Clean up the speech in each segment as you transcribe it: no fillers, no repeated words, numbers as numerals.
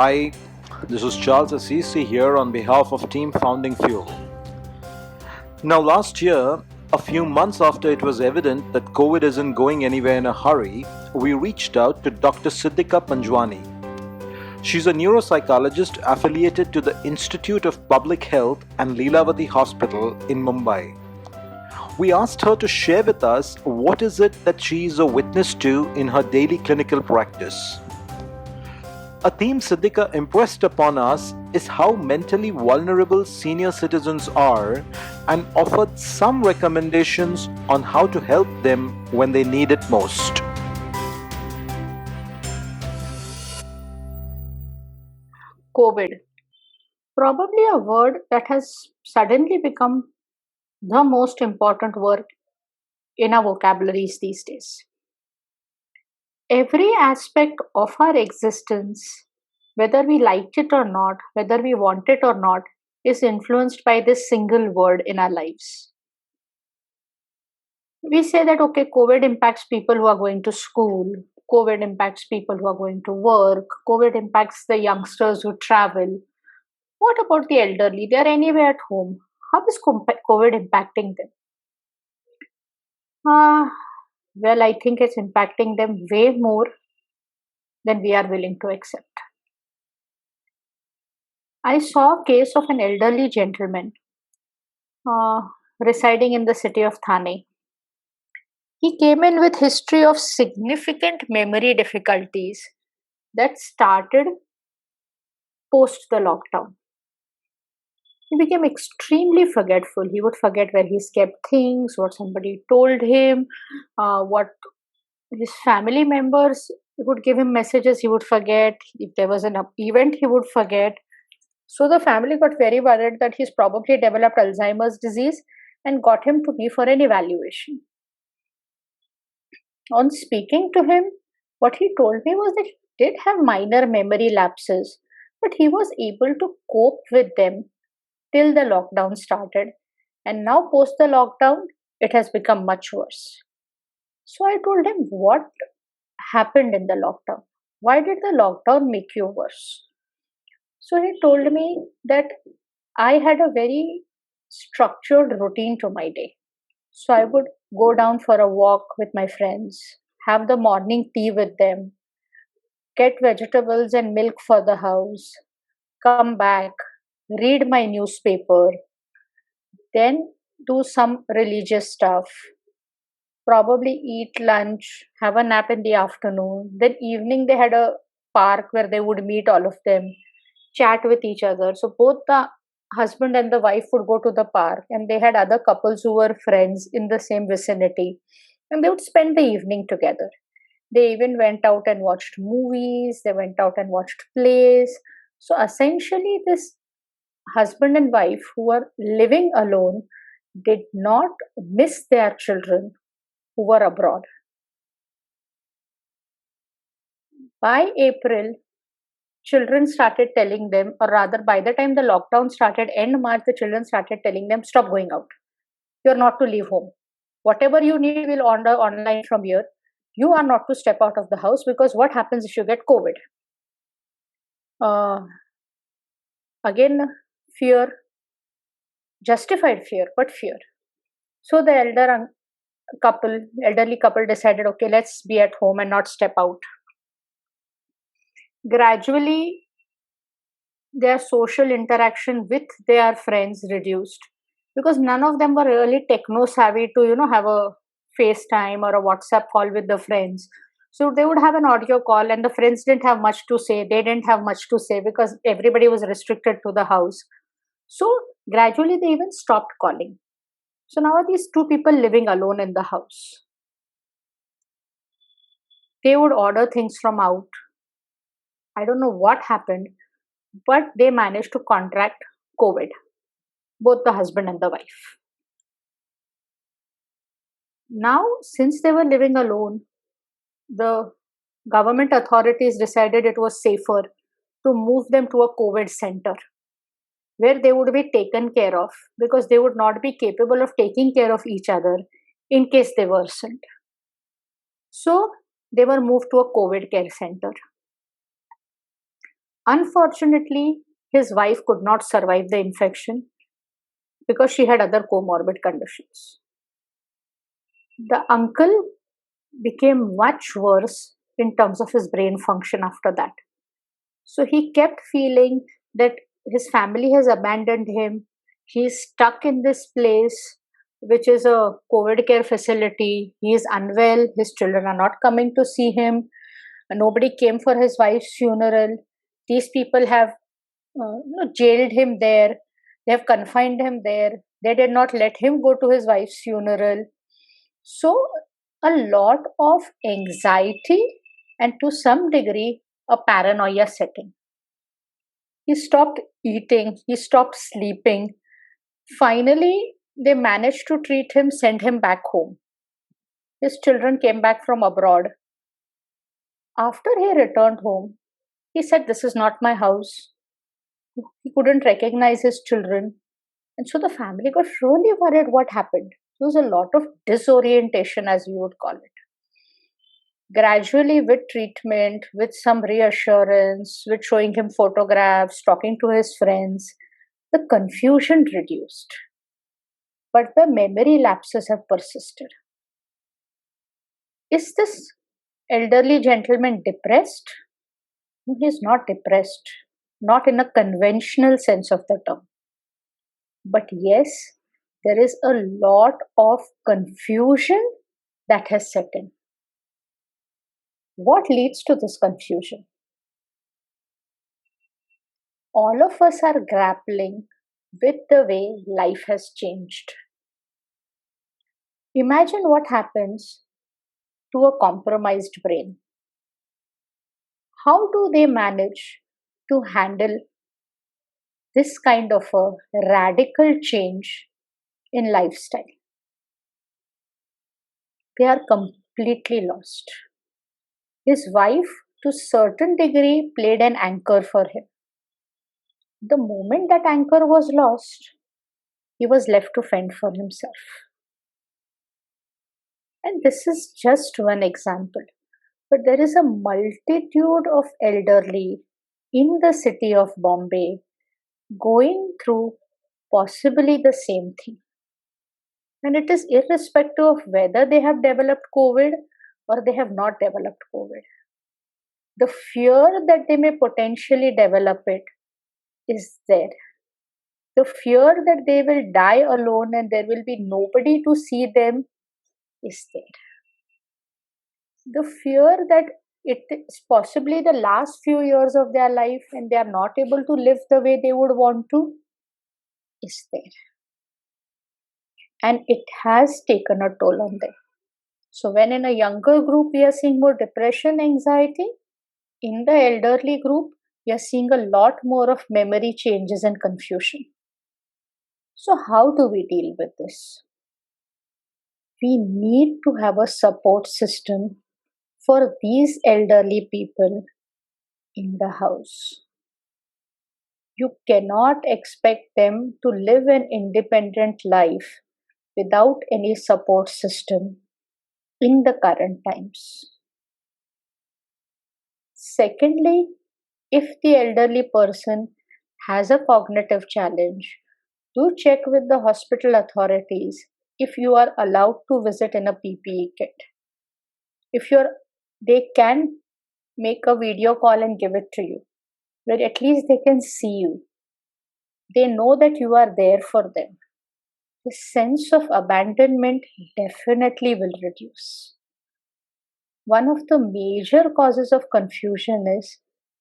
Hi, this is Charles Assisi here on behalf of Team Founding Fuel. Now, last year, a few months after it was evident that COVID isn't going anywhere in a hurry, we reached out to Dr. Siddhika Panjwani. She's a neuropsychologist affiliated to the Institute of Public Health and Leelavati Hospital in Mumbai. We asked her to share with us what is it that she is a witness to in her daily clinical practice. A theme Siddhika impressed upon us is how mentally vulnerable senior citizens are and offered some recommendations on how to help them when they need it most. COVID, probably a word that has suddenly become the most important word in our vocabularies these days. Every aspect of our existence, whether we liked it or not, whether we want it or not, is influenced by this single word in our lives. We say that, okay, COVID impacts people who are going to school, COVID impacts people who are going to work, COVID impacts the youngsters who travel. What about the elderly? They are anyway at home. How is COVID impacting them? Ah, well, I think it's impacting them way more than we are willing to accept. I saw a case of an elderly gentleman uh, residing in the city of Thane. He came in with history of significant memory difficulties that started post the lockdown. He became extremely forgetful. He would forget where he's kept things, what somebody told him, what his family members would give him messages, he would forget. If there was an event, he would forget. So the family got very worried that he's probably developed Alzheimer's disease and got him to me for an evaluation. On speaking to him, what he told me was that he did have minor memory lapses, but he was able to cope with them till the lockdown started. And now, post the lockdown, it has become much worse. So I told him, what happened in the lockdown? Why did the lockdown make you worse? So he told me that I had a very structured routine to my day. So I would go down for a walk with my friends, have the morning tea with them, get vegetables and milk for the house, come back, read my newspaper, then do some religious stuff, probably eat lunch, have a nap in the afternoon. Then evening they had a park where they would meet all of them, chat with each other. So both the husband and the wife would go to the park, and they had other couples who were friends in the same vicinity, and they would spend the evening together. They even went out and watched movies, they went out and watched plays. So essentially, this husband and wife who were living alone did not miss their children who were abroad. By April, children started telling them, or rather, by the time the lockdown started, end March, the children started telling them, stop going out. You're not to leave home. Whatever you need will order online from here. You are not to step out of the house because what happens if you get COVID? Uh, Again, fear, justified fear, but fear. So the elderly couple decided, okay, let's be at home and not step out. Gradually, their social interaction with their friends reduced because none of them were really techno savvy to have a FaceTime or a WhatsApp call with the friends. So they would have an audio call, and the friends didn't have much to say. They didn't have much to say because everybody was restricted to the house. So gradually they even stopped calling. So now are these two people living alone in the house. They would order things from out. I don't know what happened, but they managed to contract COVID, both the husband and the wife. Now, since they were living alone, the government authorities decided it was safer to move them to a COVID center where they would be taken care of because they would not be capable of taking care of each other in case they worsened. So, they were moved to a COVID care center. Unfortunately, his wife could not survive the infection because she had other comorbid conditions. The uncle became much worse in terms of his brain function after that. So he kept feeling that his family has abandoned him. He's stuck in this place, which is a COVID care facility. He is unwell. His children are not coming to see him. Nobody came for his wife's funeral. These people have jailed him there. They have confined him there. They did not let him go to his wife's funeral. So, a lot of anxiety and to some degree a paranoia setting. He stopped eating, he stopped sleeping. Finally, they managed to treat him, send him back home. His children came back from abroad. After he returned home, he said, "This is not my house." He couldn't recognize his children. And so the family got really worried what happened. There was a lot of disorientation, as we would call it. Gradually, with treatment, with some reassurance, with showing him photographs, talking to his friends, the confusion reduced. But the memory lapses have persisted. Is this elderly gentleman depressed? No, he's not depressed, not in a conventional sense of the term. But yes, there is a lot of confusion that has set in. What leads to this confusion? All of us are grappling with the way life has changed. Imagine what happens to a compromised brain. How do they manage to handle this kind of a radical change in lifestyle? They are completely lost. His wife, to certain degree, played an anchor for him. The moment that anchor was lost, he was left to fend for himself. And this is just one example, but there is a multitude of elderly in the city of Bombay going through possibly the same thing. And it is irrespective of whether they have developed COVID or they have not developed COVID. The fear that they may potentially develop it is there. The fear that they will die alone and there will be nobody to see them is there. The fear that it is possibly the last few years of their life and they are not able to live the way they would want to is there. And it has taken a toll on them. So, when in a younger group we are seeing more depression, anxiety, in the elderly group we are seeing a lot more of memory changes and confusion. So, how do we deal with this? We need to have a support system for these elderly people in the house. You cannot expect them to live an independent life without any support system in the current times. Secondly, if the elderly person has a cognitive challenge, do check with the hospital authorities if you are allowed to visit in a PPE kit. If they can make a video call and give it to you, where at least they can see you. They know that you are there for them. The sense of abandonment definitely will reduce. One of the major causes of confusion is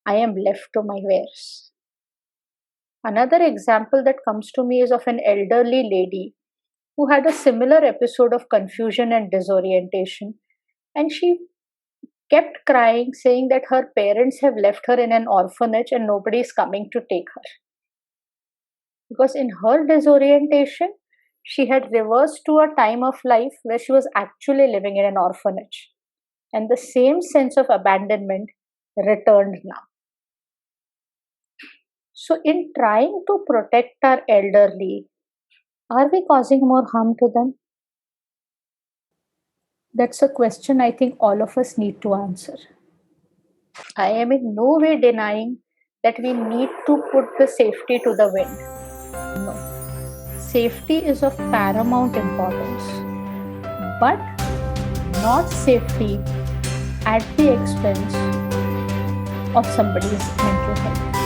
I am left to my wares. Another example that comes to me is of an elderly lady who had a similar episode of confusion and disorientation, and she kept crying, saying that her parents have left her in an orphanage and nobody is coming to take her. Because in her disorientation, she had reversed to a time of life where she was actually living in an orphanage. And the same sense of abandonment returned now. So, in trying to protect our elderly, are we causing more harm to them? That's a question I think all of us need to answer. I am in no way denying that we need to put the safety to the wind. No. Safety is of paramount importance, but not safety at the expense of somebody's mental health.